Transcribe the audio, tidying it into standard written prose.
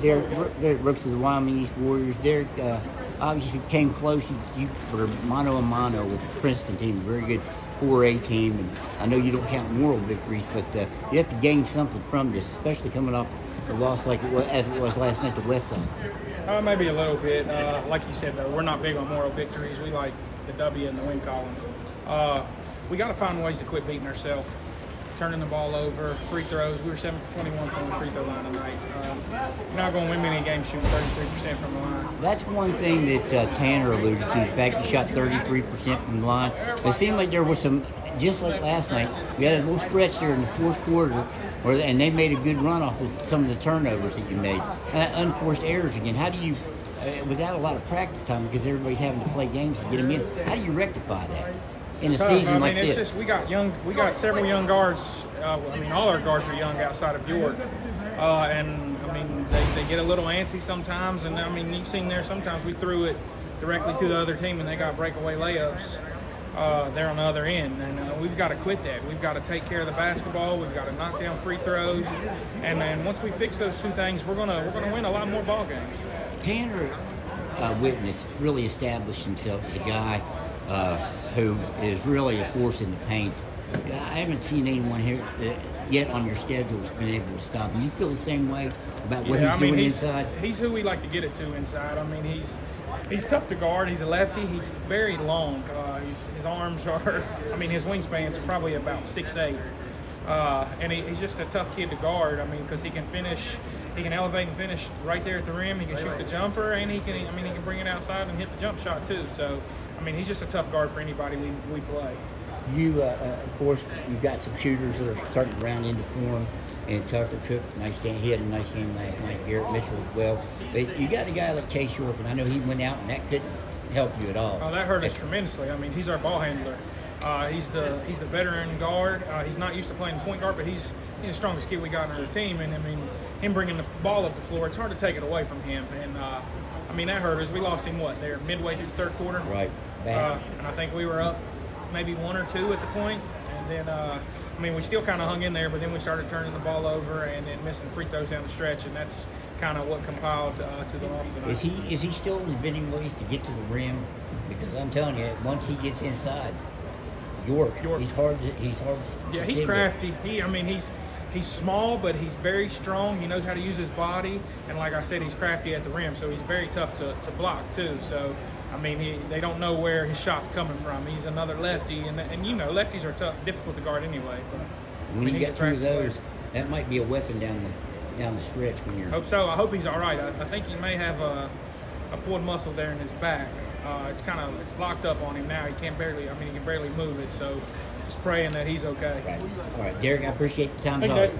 Derek Brooks of the Wyoming East Warriors. Derek obviously came close. You were mano a mano with the Princeton team, a very good 4A team. And I know you don't count moral victories, but you have to gain something from this, especially coming off a loss like as it was last night to West Side. Maybe a little bit. Like you said, though, we're not big on moral victories. We like the W and the win column. We got to find ways to quit beating ourselves. Turning the ball over, free throws. We were 7 for 21 from the free throw line tonight. You're not going to win many games shooting 33% from the line. That's one thing that Tanner alluded to. The fact he shot 33% from the line. It seemed like there was some, just like last night, we had a little stretch there in the fourth quarter, and they made a good run off of some of the turnovers that you made. Unforced errors again. How do you, without a lot of practice time, because everybody's having to play games to get them in, how do you rectify that? In a season like this. It's just we got several young guards. All our guards are young outside of York, and they get a little antsy sometimes. And you've seen there sometimes we threw it directly to the other team and they got breakaway layups there on the other end. And we've got to quit that. We've got to take care of the basketball. We've got to knock down free throws. And then once we fix those two things, we're gonna win a lot more ball games. Tanner Whitten has really established himself as a guy who is really a force in the paint. I haven't seen anyone here yet on your schedule who's been able to stop him. You feel the same way about what he's doing inside? He's who we like to get it to inside. He's tough to guard. He's a lefty. He's very long. His arms are, his wingspan's probably about 6'8". And he's just a tough kid to guard. Because he can finish. He can elevate and finish right there at the rim. He can shoot the jumper, and he can bring it outside and hit the jump shot too. So, he's just a tough guard for anybody we play. You, of course, you've got some shooters that are starting to round into form. And Tucker Cook, nice game. He had a nice game last night. Garrett Mitchell as well. But you got a guy like Chase York, and I know he went out, and that couldn't help you at all. Oh, that hurt us tremendously. He's our ball handler. He's the veteran guard. He's not used to playing point guard, but he's the strongest kid we got on the team. And him bringing the ball up the floor, it's hard to take it away from him. And that hurt us. We lost him there midway through the third quarter. Right. Bad. And I think we were up maybe 1 or 2 at the point. And then we still kind of hung in there, but then we started turning the ball over and then missing free throws down the stretch, and that's kind of what compiled to the loss tonight. Is he still inventing ways to get to the rim? Because I'm telling you, once he gets inside, York. He's hard to yeah, he's crafty. He's small, but he's very strong. He knows how to use his body, and like I said, he's crafty at the rim, so he's very tough to block too. So they don't know where his shot's coming from. He's another lefty, and lefties are difficult to guard anyway. But when you get through those, that might be a weapon down the stretch when you're. Hope so. I hope he's all right. I think he may have a pulled muscle there in his back. It's locked up on him now. He can barely move it. So just praying that he's okay. Right. All right, Derek. I appreciate the time. Thank you.